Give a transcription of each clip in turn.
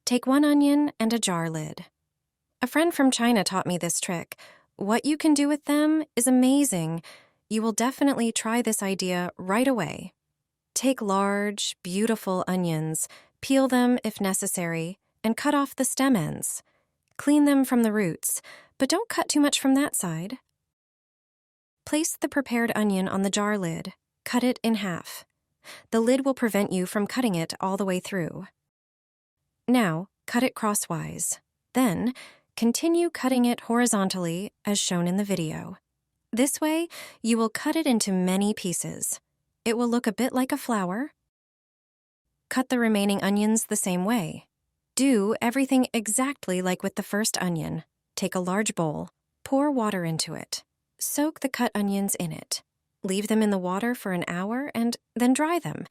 Take 1 onion and a jar lid. A friend from China taught me this trick. What you can do with them is amazing. You will definitely try this idea right away. Take large, beautiful onions, peel them if necessary, and cut off the stem ends. Clean them from the roots, but don't cut too much from that side. Place the prepared onion on the jar lid. Cut it in half. The lid will prevent you from cutting it all the way through. Now, cut it crosswise. Then, continue cutting it horizontally as shown in the video. This way, you will cut it into many pieces. It will look a bit like a flower. Cut the remaining onions the same way. Do everything exactly like with the first onion. Take a large bowl, pour water into it. Soak the cut onions in it. Leave them in the water for an hour and then dry them.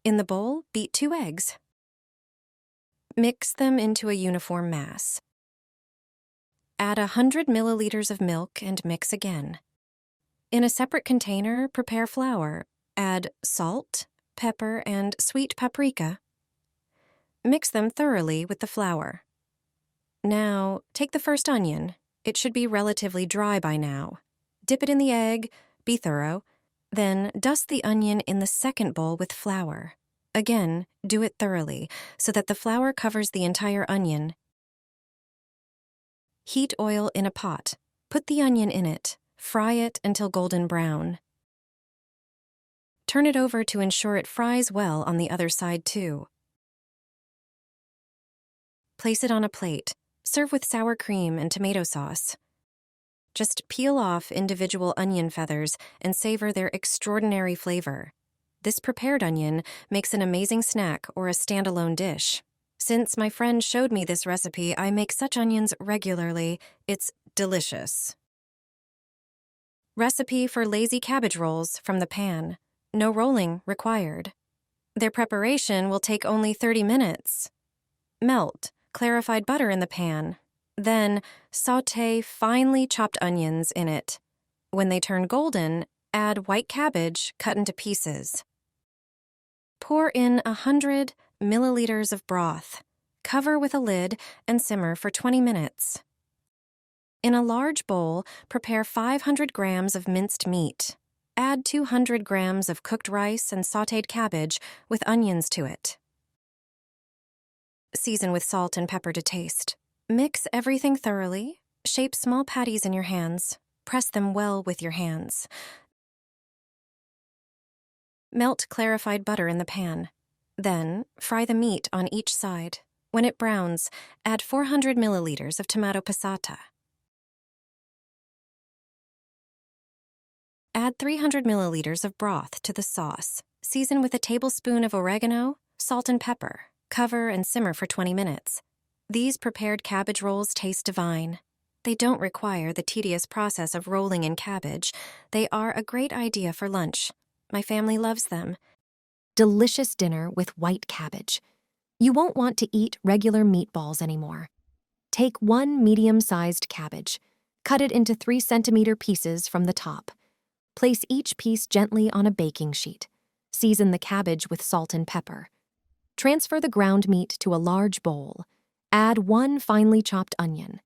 In the bowl, beat 2 eggs. Mix them into a uniform mass. Add 100 milliliters of milk and mix again. In a separate container, prepare flour. Add salt, pepper, and sweet paprika. Mix them thoroughly with the flour. Now, take the first onion. It should be relatively dry by now. Dip it in the egg, be thorough. Then dust the onion in the second bowl with flour. Again, do it thoroughly so that the flour covers the entire onion. Heat oil in a pot. Put the onion in it. Fry it until golden brown. Turn it over to ensure it fries well on the other side too. Place it on a plate. Serve with sour cream and tomato sauce. Just peel off individual onion feathers and savor their extraordinary flavor. This prepared onion makes an amazing snack or a standalone dish. Since my friend showed me this recipe, I make such onions regularly. It's delicious. Recipe for lazy cabbage rolls from the pan. No rolling required. Their preparation will take only 30 minutes. Melt clarified butter in the pan. Then sauté finely chopped onions in it. When they turn golden, add white cabbage cut into pieces. Pour in 100 milliliters of broth. Cover with a lid and simmer for 20 minutes. In a large bowl, prepare 500 grams of minced meat. Add 200 grams of cooked rice and sautéed cabbage with onions to it. Season with salt and pepper to taste. Mix everything thoroughly. Shape small patties in your hands. Press them well with your hands. Melt clarified butter in the pan. Then, fry the meat on each side. When it browns, add 400 milliliters of tomato passata. Add 300 milliliters of broth to the sauce. Season with a tablespoon of oregano, salt and pepper. Cover and simmer for 20 minutes. These prepared cabbage rolls taste divine. They don't require the tedious process of rolling in cabbage. They are a great idea for lunch. My family loves them. Delicious dinner with white cabbage. You won't want to eat regular meatballs anymore. Take 1 medium-sized cabbage. Cut it into 3-centimeter pieces from the top. Place each piece gently on a baking sheet. Season the cabbage with salt and pepper. Transfer the ground meat to a large bowl. Add 1 finely chopped onion.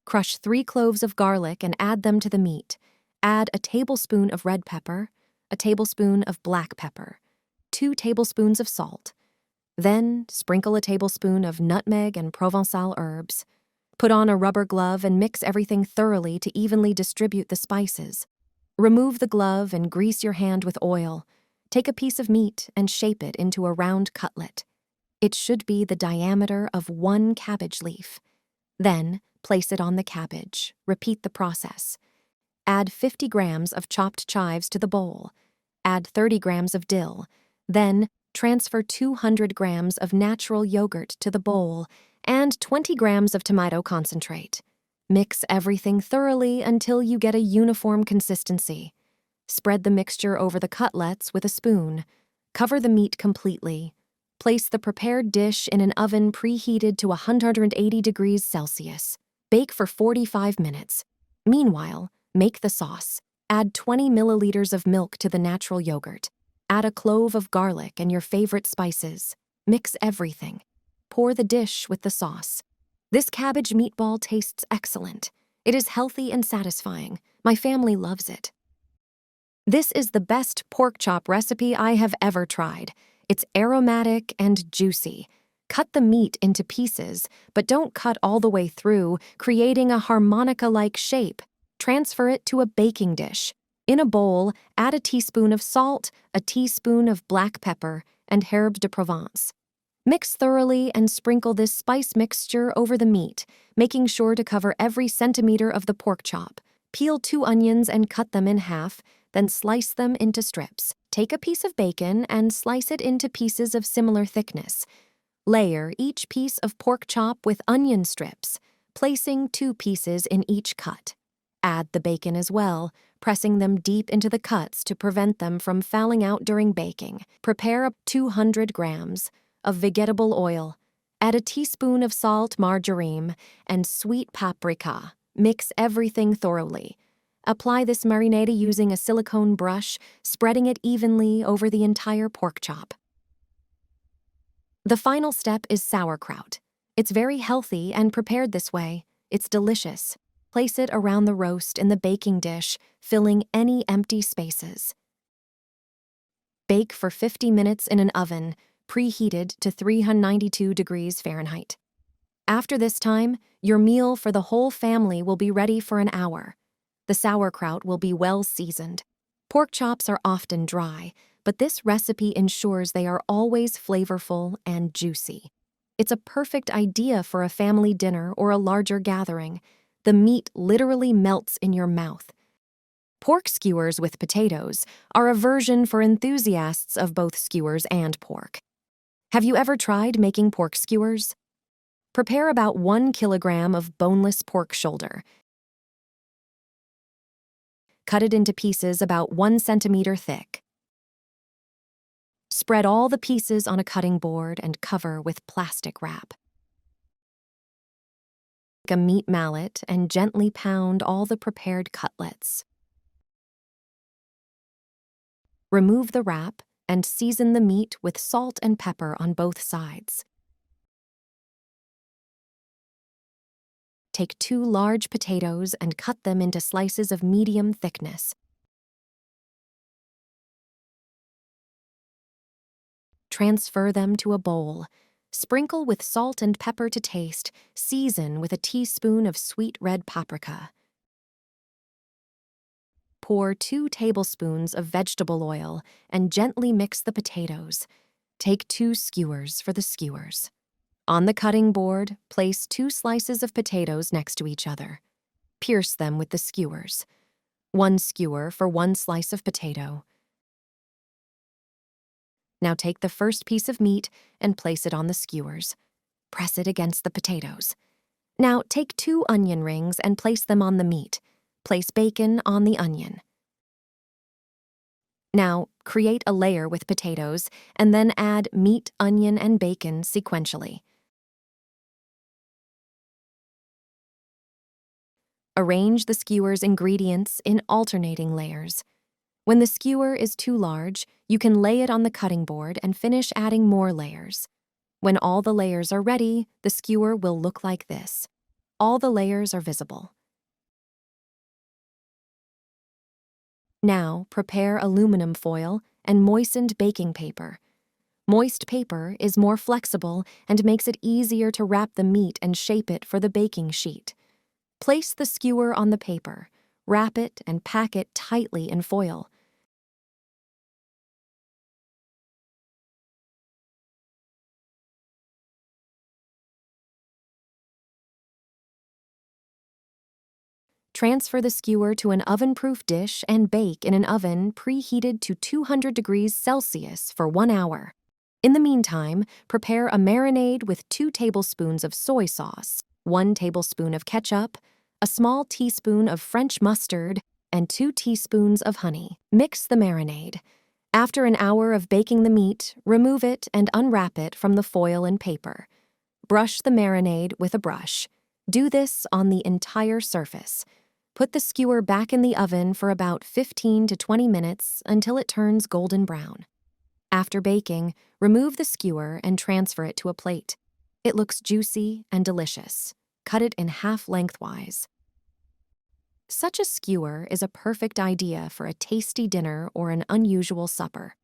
Crush 3 cloves of garlic and add them to the meat. Add a tablespoon of red pepper, a tablespoon of black pepper, 2 tablespoons of salt. Then sprinkle a tablespoon of nutmeg and Provençal herbs. Put on a rubber glove and mix everything thoroughly to evenly distribute the spices. Remove the glove and grease your hand with oil. Take a piece of meat and shape it into a round cutlet. It should be the diameter of 1 cabbage leaf. Then, place it on the cabbage. Repeat the process. Add 50 grams of chopped chives to the bowl. Add 30 grams of dill. Then, transfer 200 grams of natural yogurt to the bowl and 20 grams of tomato concentrate. Mix everything thoroughly until you get a uniform consistency. Spread the mixture over the cutlets with a spoon. Cover the meat completely. Place the prepared dish in an oven preheated to 180 degrees Celsius. Bake for 45 minutes. Meanwhile, make the sauce. Add 20 milliliters of milk to the natural yogurt. Add a clove of garlic and your favorite spices. Mix everything. pour the dish with the sauce. This cabbage meatball tastes excellent. It is healthy and satisfying. My family loves it. This is the best pork chop recipe I have ever tried. It's aromatic and juicy. Cut the meat into pieces, but don't cut all the way through, creating a harmonica-like shape. Transfer it to a baking dish. In a bowl, add a teaspoon of salt, a teaspoon of black pepper, and herbe de Provence. Mix thoroughly and sprinkle this spice mixture over the meat, making sure to cover every centimeter of the pork chop. Peel 2 onions and cut them in half, then slice them into strips. Take a piece of bacon and slice it into pieces of similar thickness. Layer each piece of pork chop with onion strips, placing 2 pieces in each cut. Add the bacon as well, pressing them deep into the cuts to prevent them from fouling out during baking. Prepare 200 grams of vegetable oil. Add a teaspoon of salt, marjoram, and sweet paprika. Mix everything thoroughly. Apply this marinade using a silicone brush, spreading it evenly over the entire pork chop. The final step is sauerkraut. It's very healthy and prepared this way. It's delicious. Place it around the roast in the baking dish, filling any empty spaces. Bake for 50 minutes in an oven, preheated to 392 degrees Fahrenheit. After this time, your meal for the whole family will be ready for an hour. The sauerkraut will be well seasoned. Pork chops are often dry, but this recipe ensures they are always flavorful and juicy. It's a perfect idea for a family dinner or a larger gathering. The meat literally melts in your mouth. Pork skewers with potatoes are a version for enthusiasts of both skewers and pork. Have you ever tried making pork skewers? Prepare about 1 kilogram of boneless pork shoulder. Cut it into pieces about 1 centimeter thick. Spread all the pieces on a cutting board and cover with plastic wrap. Take a meat mallet and gently pound all the prepared cutlets. Remove the wrap and season the meat with salt and pepper on both sides. Take 2 large potatoes and cut them into slices of medium thickness. Transfer them to a bowl. Sprinkle with salt and pepper to taste. Season with a teaspoon of sweet red paprika. Pour 2 tablespoons of vegetable oil and gently mix the potatoes. Take 2 skewers for the skewers. On the cutting board, place 2 slices of potatoes next to each other. Pierce them with the skewers. 1 skewer for 1 slice of potato. Now take the first piece of meat and place it on the skewers. Press it against the potatoes. Now take 2 onion rings and place them on the meat. Place bacon on the onion. Now create a layer with potatoes and then add meat, onion, and bacon sequentially. Arrange the skewer's ingredients in alternating layers. When the skewer is too large, you can lay it on the cutting board and finish adding more layers. When all the layers are ready, the skewer will look like this. All the layers are visible. Now, prepare aluminum foil and moistened baking paper. Moist paper is more flexible and makes it easier to wrap the meat and shape it for the baking sheet. Place the skewer on the paper, wrap it, and pack it tightly in foil. Transfer the skewer to an oven-proof dish and bake in an oven preheated to 200 degrees Celsius for 1 hour. In the meantime, prepare a marinade with 2 tablespoons of soy sauce, 1 tablespoon of ketchup, a small teaspoon of French mustard, and 2 teaspoons of honey. Mix the marinade. After an hour of baking the meat, remove it and unwrap it from the foil and paper. Brush the marinade with a brush. Do this on the entire surface. Put the skewer back in the oven for about 15 to 20 minutes until it turns golden brown. After baking, remove the skewer and transfer it to a plate. It looks juicy and delicious. Cut it in half lengthwise. Such a skewer is a perfect idea for a tasty dinner or an unusual supper.